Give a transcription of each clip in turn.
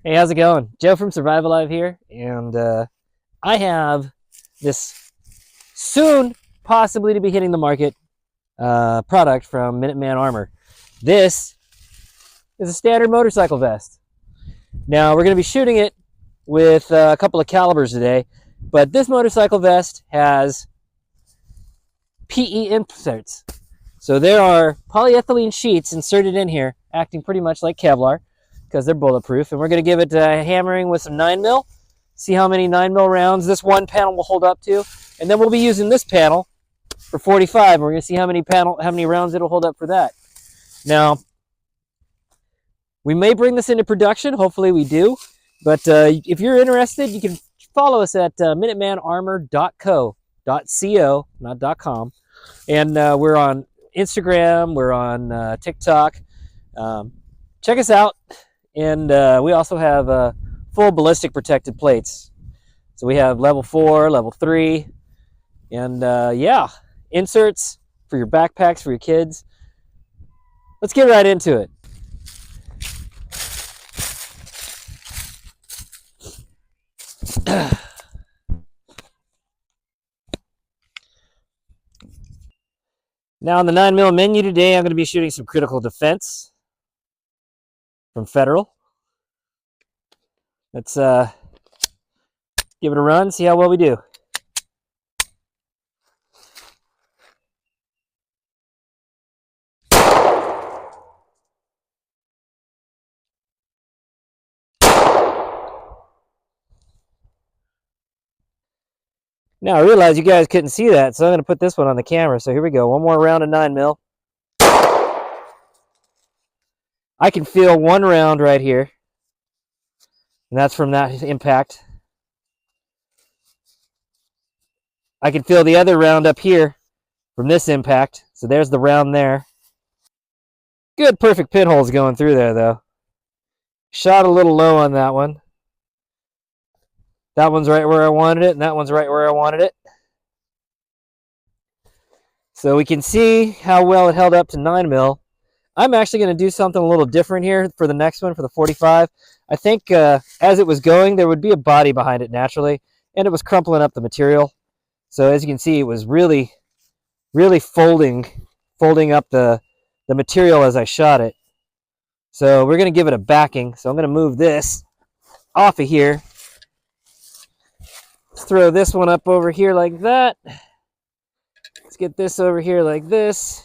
Hey, how's it going? Joe from Survival Live here, and I have this soon possibly to be hitting the market product from Minuteman Armor. This is a standard motorcycle vest. Now, we're going to be shooting it with a couple of calibers today, but this motorcycle vest has PE inserts. So there are polyethylene sheets inserted in here, acting pretty much like Kevlar, because they're bulletproof. And we're going to give it a hammering with some 9mm, see how many 9mm rounds this one panel will hold up to. And then we'll be using this panel for 45, and we're going to see how many rounds it'll hold up for that. Now, we may bring this into production. Hopefully we do. But if you're interested, you can follow us at minutemanarmor.co, not .com. And we're on Instagram, we're on TikTok. Check us out. And we also have full ballistic protected plates. So we have level 4, level 3, and yeah, inserts for your backpacks, for your kids. Let's get right into it. Now on the 9mm menu today, I'm going to be shooting some critical defense from Federal. Let's give it a run, see how well we do. Now I realize you guys couldn't see that, so I'm going to put this one on the camera. So here we go, one more round of 9mm. I can feel one round right here, and that's from that impact. I can feel the other round up here from this impact. So there's the round there. Good, perfect pinholes going through there, though. Shot a little low on that one. That one's right where I wanted it, and that one's right where I wanted it. So we can see how well it held up to 9mm. I'm actually going to do something a little different here for the next one, for the 45. I think as it was going, there would be a body behind it naturally, and it was crumpling up the material. So as you can see, it was really, really folding up the material as I shot it. So we're going to give it a backing. So I'm going to move this off of here. Let's throw this one up over here like that. Let's get this over here like this.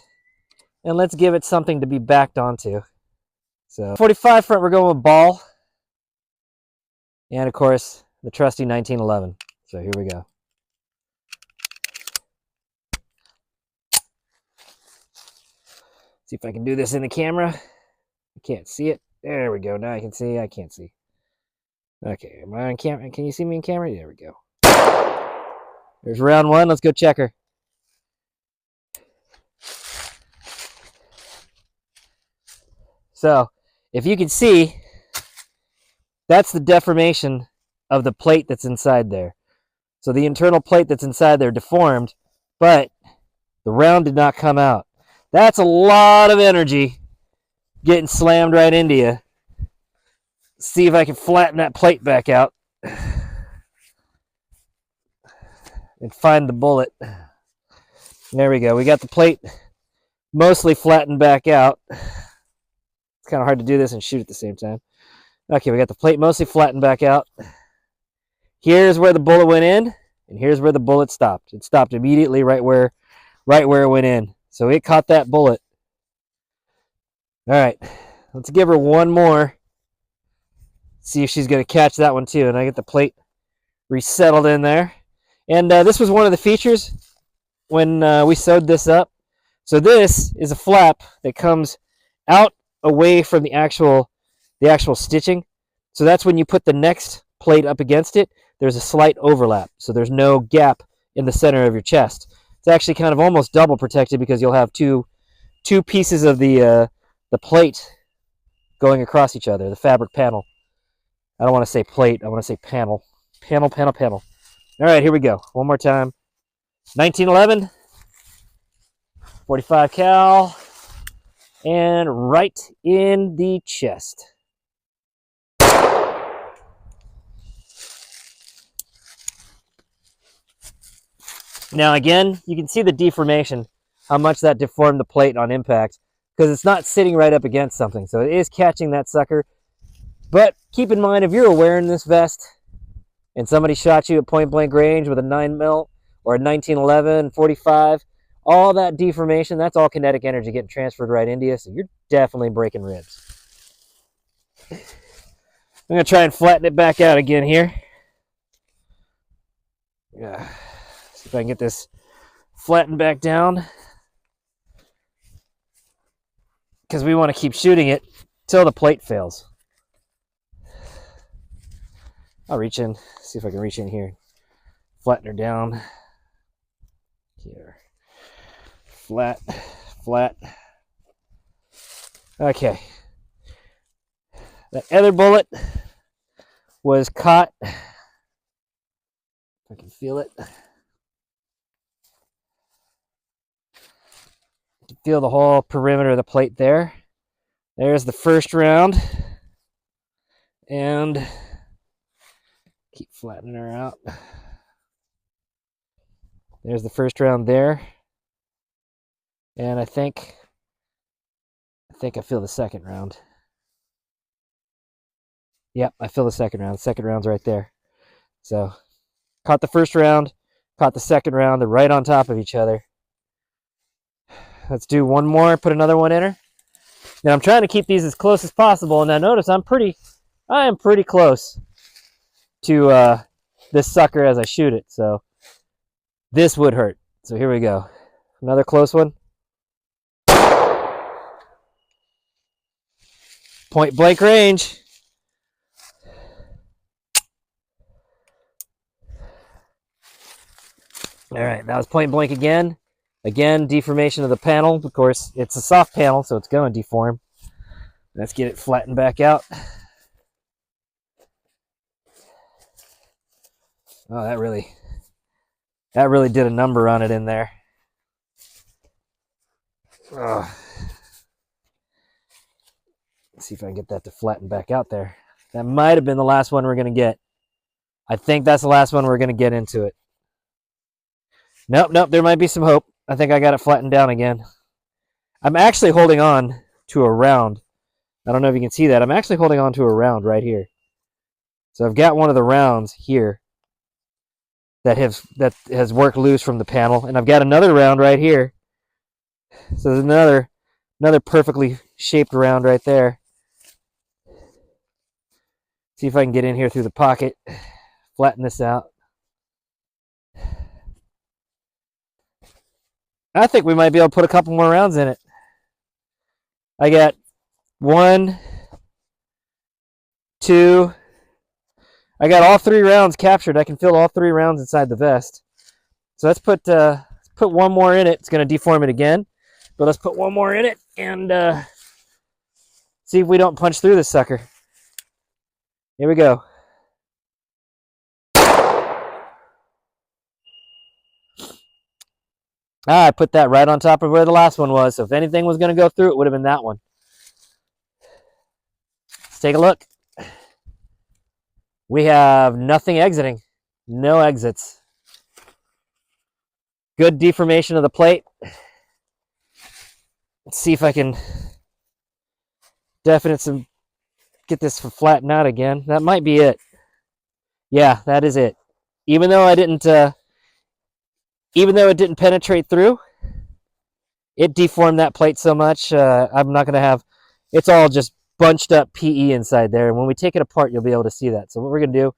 And let's give it something to be backed onto. So 45 front, we're going with ball. And of course, the trusty 1911. So here we go. See if I can do this in the camera. I can't see it. There we go. Now I can see. I can't see. Okay, am I on camera? Can you see me in camera? There we go. There's round one. Let's go check her. So, if you can see, that's the deformation of the plate that's inside there. So the internal plate that's inside there deformed, but the round did not come out. That's a lot of energy getting slammed right into you. See if I can flatten that plate back out and find the bullet. There we go. We got the plate mostly flattened back out. It's kind of hard to do this and shoot at the same time. Okay, we got the plate mostly flattened back out. Here's where the bullet went in, and here's where the bullet stopped. It stopped immediately right where it went in. So it caught that bullet. All right, let's give her one more. See if she's going to catch that one too. And I get the plate resettled in there. And this was one of the features when we sewed this up. So this is a flap that comes out away from the actual stitching. So that's when you put the next plate up against it, there's a slight overlap. So there's no gap in the center of your chest. It's actually kind of almost double protected because you'll have two pieces of the plate going across each other, the fabric panel. I don't want to say plate, I want to say panel. Panel. All right, here we go. One more time. 1911, 45 cal, and right in the chest. Now again, you can see the deformation, how much that deformed the plate on impact, because it's not sitting right up against something. So it is catching that sucker. But keep in mind, if you're wearing this vest and somebody shot you at point blank range with a 9mm or a 1911, 45, all that deformation, that's all kinetic energy getting transferred right into you. So you're definitely breaking ribs. I'm going to try and flatten it back out again here. Yeah. See if I can get this flattened back down, because we want to keep shooting it till the plate fails. I'll reach in, see if I can reach in here, flatten her down. Here. Flat, flat. Okay. That other bullet was caught. I can feel it. You can feel the whole perimeter of the plate there. There's the first round. And keep flattening her out. There's the first round there. And I think I feel the second round. Yep, I feel the second round. The second round's right there. So, caught the first round, caught the second round. They're right on top of each other. Let's do one more, put another one in her. Now I'm trying to keep these as close as possible. And now notice I am pretty close to this sucker as I shoot it. So this would hurt. So here we go. Another close one. Point blank range. All right, that was point blank again. Again, deformation of the panel. Of course, it's a soft panel, so it's going to deform. Let's get it flattened back out. Oh, that really did a number on it in there. Oh. Let's see if I can get that to flatten back out there. That might have been the last one we're going to get. I think that's the last one we're going to get into it. Nope, there might be some hope. I think I got it flattened down again. I'm actually holding on to a round. I don't know if you can see that. I'm actually holding on to a round right here. So I've got one of the rounds here that has worked loose from the panel, and I've got another round right here. So there's another perfectly shaped round right there. See if I can get in here through the pocket, flatten this out. I think we might be able to put a couple more rounds in it. I got 1, 2. I got all 3 rounds captured. I can feel all 3 rounds inside the vest. So let's put one more in it. It's going to deform it again, but let's put one more in it and see if we don't punch through this sucker. Here we go. I put that right on top of where the last one was. So if anything was going to go through, it would have been that one. Let's take a look. We have nothing exiting. No exits. Good deformation of the plate. Let's see if I can get this flattened out again. That might be it. Yeah, that is it. Even though it didn't penetrate through, it deformed that plate so much. I'm not going to have, it's all just bunched up PE inside there. And when we take it apart, you'll be able to see that. So what we're going to do,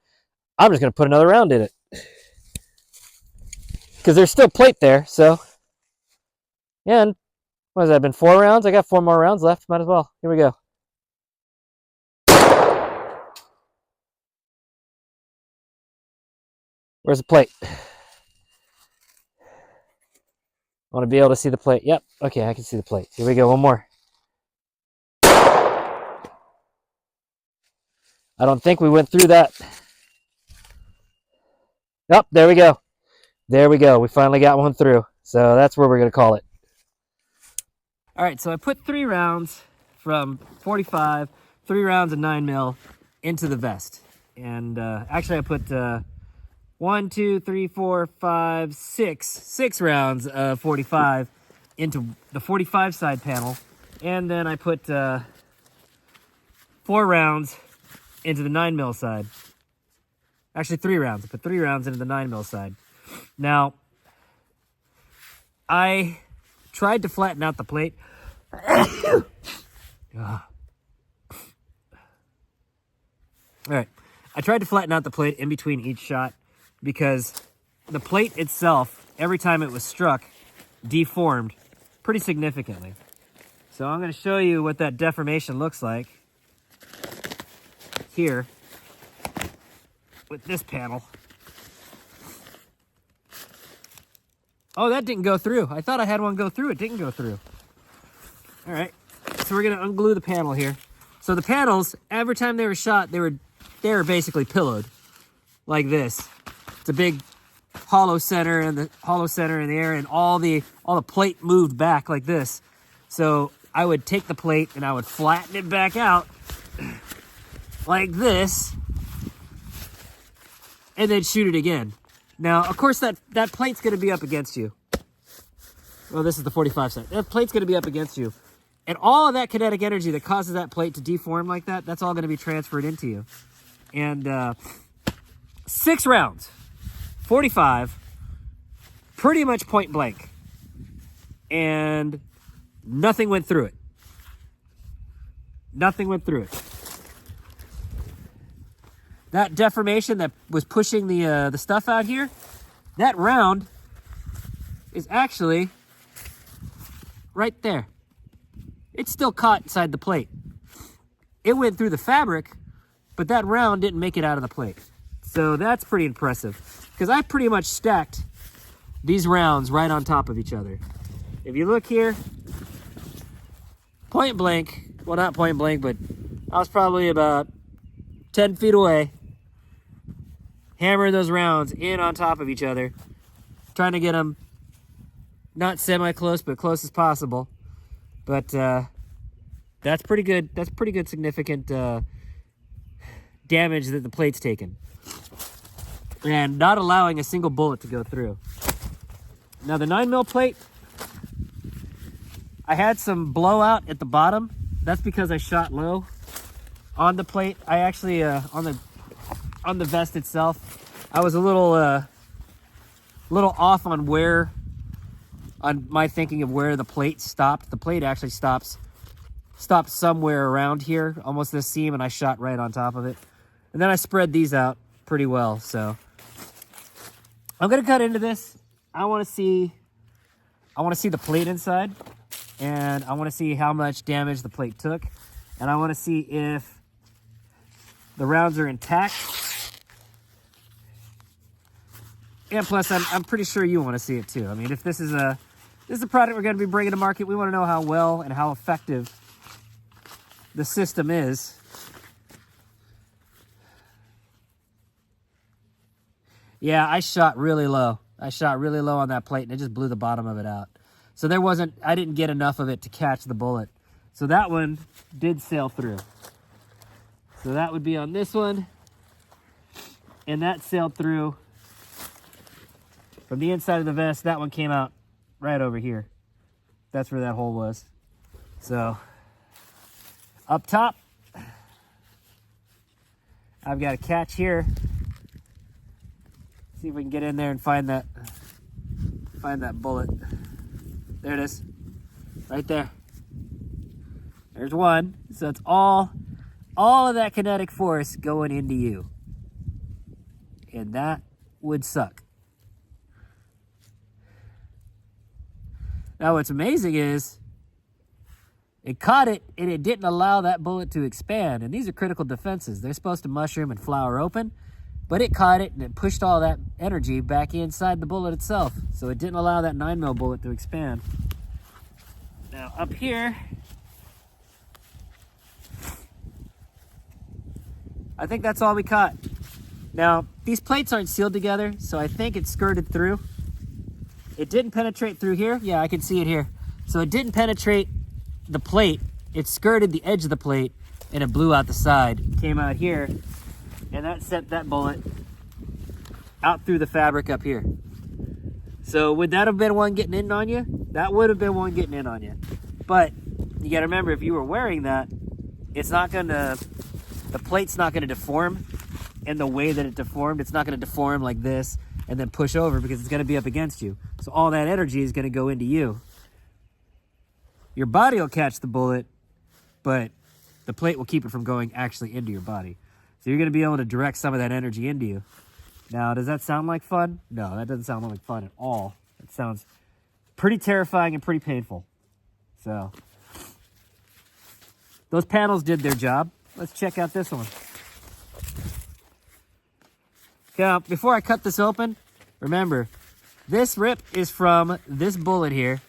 I'm just going to put another round in it. Because there's still plate there. So, yeah, and what has that been, 4 rounds? I got 4 more rounds left. Might as well. Here we go. Where's the plate? I want to be able to see the plate. Yep. Okay, I can see the plate. Here we go. One more. I don't think we went through that. Oh, there we go. There we go. We finally got one through. So that's where we're going to call it. All right, so I put 3 rounds from 45, 3 rounds of 9mm into the vest. And actually I put 1, 2, 3, 4, 5, 6 rounds of 45 into the 45 side panel. And then I put 4 rounds into the 9mm side. Actually, 3 rounds. I put 3 rounds into the 9mm side. Now, I tried to flatten out the plate. All right. I tried to flatten out the plate in between each shot because the plate itself, every time it was struck, deformed pretty significantly. So I'm going to show you what that deformation looks like here with this panel. Oh, that didn't go through. I thought I had one go through. It didn't go through. All right. So we're going to unglue the panel here. So the panels, every time they were shot, they were basically pillowed like this. It's a big hollow center in the air, and all the plate moved back like this. So I would take the plate and I would flatten it back out like this, and then shoot it again. Now, of course, that plate's going to be up against you. Well, this is the 45 side. That plate's going to be up against you. And all of that kinetic energy that causes that plate to deform like that, that's all going to be transferred into you. And 6 rounds, 45, pretty much point blank. And nothing went through it. Nothing went through it. That deformation that was pushing the stuff out here, that round is actually right there. It's still caught inside the plate. It went through the fabric, but that round didn't make it out of the plate. So that's pretty impressive, because I pretty much stacked these rounds right on top of each other. If you look here, point blank, well, not point blank, but I was probably about 10 feet away, hammering those rounds in on top of each other, trying to get them not semi-close, but close as possible. But that's pretty good. That's pretty good significant damage that the plate's taken. And not allowing a single bullet to go through. Now the 9mm plate, I had some blowout at the bottom. That's because I shot low on the plate. I actually, on the vest itself, I was a little off on my thinking of where the plate stopped. The plate actually stopped somewhere around here, almost this seam, and I shot right on top of it. And then I spread these out pretty well. So I'm gonna cut into this. I want to see the plate inside, and I want to see how much damage the plate took, and I want to see if the rounds are intact. And plus, I'm pretty sure you want to see it too. I mean, if this is a product we're going to be bringing to market, we want to know how well and how effective the system is. Yeah, I shot really low. I shot really low on that plate, and it just blew the bottom of it out. So I didn't get enough of it to catch the bullet. So that one did sail through. So that would be on this one. And that sailed through from the inside of the vest. That one came out right over here. That's where that hole was. So up top, I've got a catch here. See if we can get in there and find that bullet. There it is, right there. There's one. So it's all of that kinetic force going into you, and that would suck. Now what's amazing is it caught it and it didn't allow that bullet to expand. And these are critical defenses. They're supposed to mushroom and flower open, but it caught it and it pushed all that energy back inside the bullet itself. So it didn't allow that 9mm bullet to expand. Now up here, I think that's all we caught. Now these plates aren't sealed together, so I think it skirted through. It didn't penetrate through here. Yeah, I can see it here. So it didn't penetrate the plate. It skirted the edge of the plate and it blew out the side. It came out here, and that sent that bullet out through the fabric up here. So would that have been one getting in on you? That would have been one getting in on you. But you got to remember, if you were wearing that, it's not going to, the plate's not going to deform in the way that it deformed. It's not going to deform like this and then push over, because it's going to be up against you. So all that energy is going to go into you. Your body will catch the bullet, but the plate will keep it from going actually into your body. So you're going to be able to direct some of that energy into you. Now, does that sound like fun? No, that doesn't sound like fun at all. It sounds pretty terrifying and pretty painful. So those panels did their job. Let's check out this one. Now, before I cut this open, remember, this rip is from this bullet here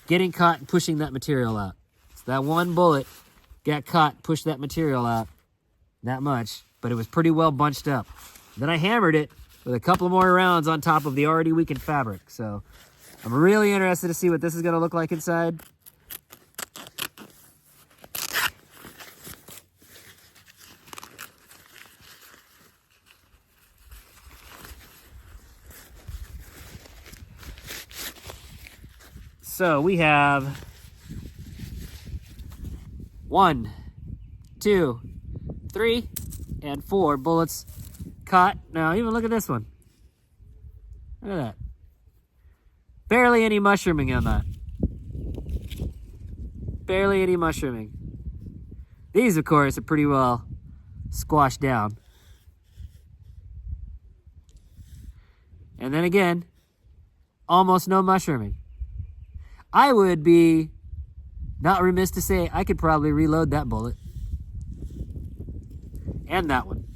getting caught and pushing that material out. So that one bullet got caught, pushed that material out that much, but it was pretty well bunched up. Then I hammered it with a couple more rounds on top of the already weakened fabric. So I'm really interested to see what this is going to look like inside. So we have 1, 2, 3, and 4 bullets caught. Now, even look at this one. Look at that. Barely any mushrooming on that. Barely any mushrooming. These, of course, are pretty well squashed down. And then again, almost no mushrooming. I would be not remiss to say I could probably reload that bullet. And that one.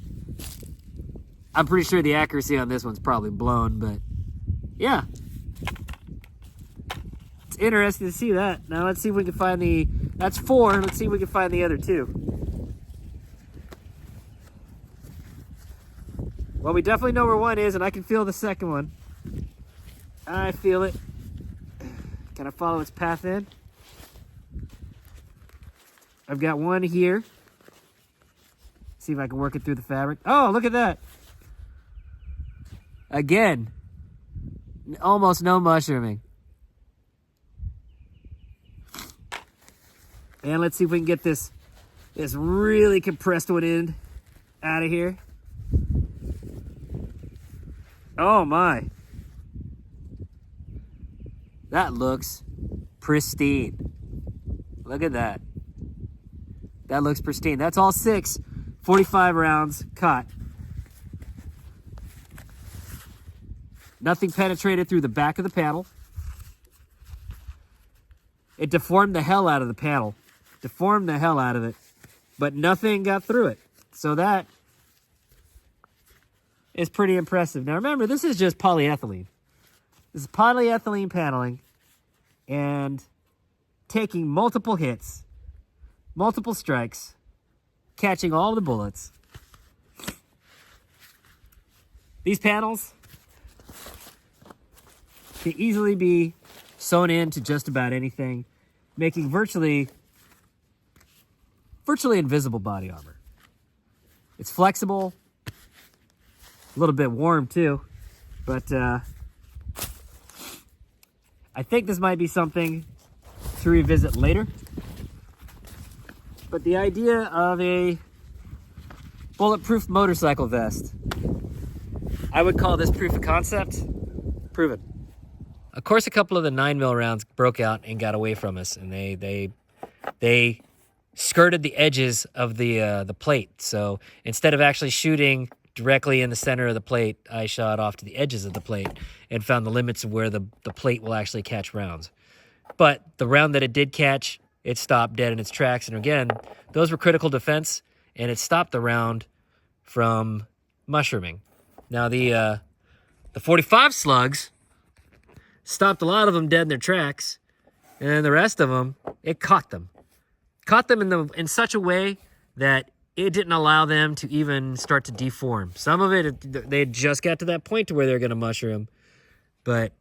I'm pretty sure the accuracy on this one's probably blown, but yeah. It's interesting to see that. Now let's see if we can find the, that's 4. Let's see if we can find the other 2. Well, we definitely know where one is, and I can feel the second one. I feel it. Can I follow its path in? I've got one here. See if I can work it through the fabric. Oh, look at that. Again, almost no mushrooming. And let's see if we can get this really compressed one end out of here. Oh my. That looks pristine. Look at that. That looks pristine. That's all 6 45 rounds caught. Nothing penetrated through the back of the panel. It deformed the hell out of the panel. Deformed the hell out of it. But nothing got through it. So that is pretty impressive. Now remember, this is just polyethylene. This is polyethylene paneling and taking multiple hits, multiple strikes, catching all the bullets. These panels can easily be sewn into just about anything, making virtually invisible body armor. It's flexible, a little bit warm too, but I think this might be something to revisit later. But the idea of a bulletproof motorcycle vest, I would call this proof of concept proven. Of course, a couple of the 9mm rounds broke out and got away from us, and they skirted the edges of the plate. So instead of actually shooting directly in the center of the plate, I shot off to the edges of the plate and found the limits of where the plate will actually catch rounds. But the round that it did catch, it stopped dead in its tracks. And again, those were critical defense, and it stopped the round from mushrooming. Now the 45 slugs stopped a lot of them dead in their tracks, and then the rest of them, it caught them. Caught them in such a way that it didn't allow them to even start to deform. Some of it, they just got to that point to where they're going to mushroom. But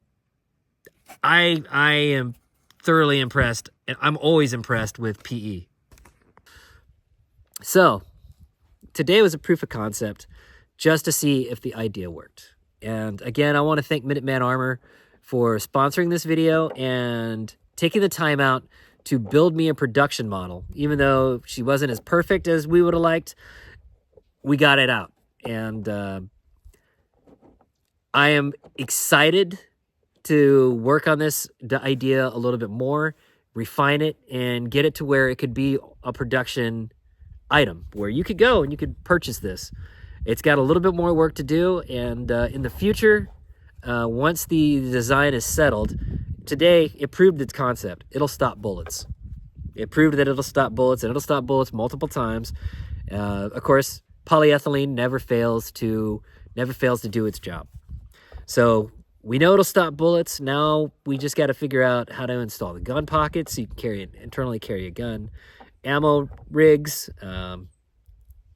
I am thoroughly impressed, and I'm always impressed with PE. So, today was a proof of concept just to see if the idea worked. And again, I want to thank Minuteman Armor for sponsoring this video and taking the time out to build me a production model. Even though she wasn't as perfect as we would have liked, we got it out. And I am excited to work on this idea a little bit more, refine it, and get it to where it could be a production item where you could go and you could purchase this. It's got a little bit more work to do, and in the future, once the design is settled, today it proved its concept. It'll stop bullets. It proved that it'll stop bullets, and it'll stop bullets multiple times. Of course, polyethylene never fails to do its job. So we know it'll stop bullets. Now we just got to figure out how to install the gun pockets so you can internally carry a gun, ammo rigs,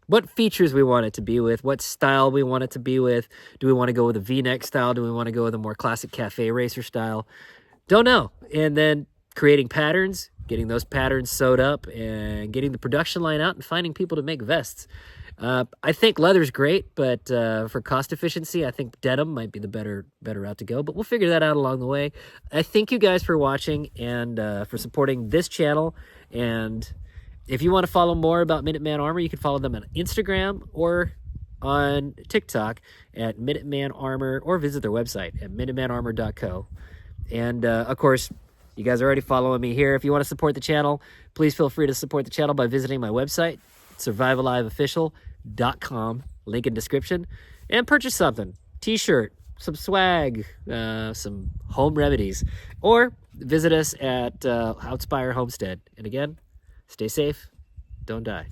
what features we want it to be with, what style we want it to be with. Do we want to go with a V-neck style? Do we want to go with a more classic cafe racer style? Don't know. And then creating patterns, getting those patterns sewed up, and getting the production line out and finding people to make vests. I think leather's great, but for cost efficiency, I think denim might be the better route to go. But we'll figure that out along the way. I thank you guys for watching and for supporting this channel. And if you want to follow more about Minuteman Armor, you can follow them on Instagram or on TikTok at Minuteman Armor, or visit their website at minutemanarmor.co. And of course, you guys are already following me here. If you want to support the channel, please feel free to support the channel by visiting my website, survivalliveofficial.com, link in description, and purchase something. T-shirt, some swag, some home remedies, or visit us at Outspire Homestead. And again, stay safe, don't die.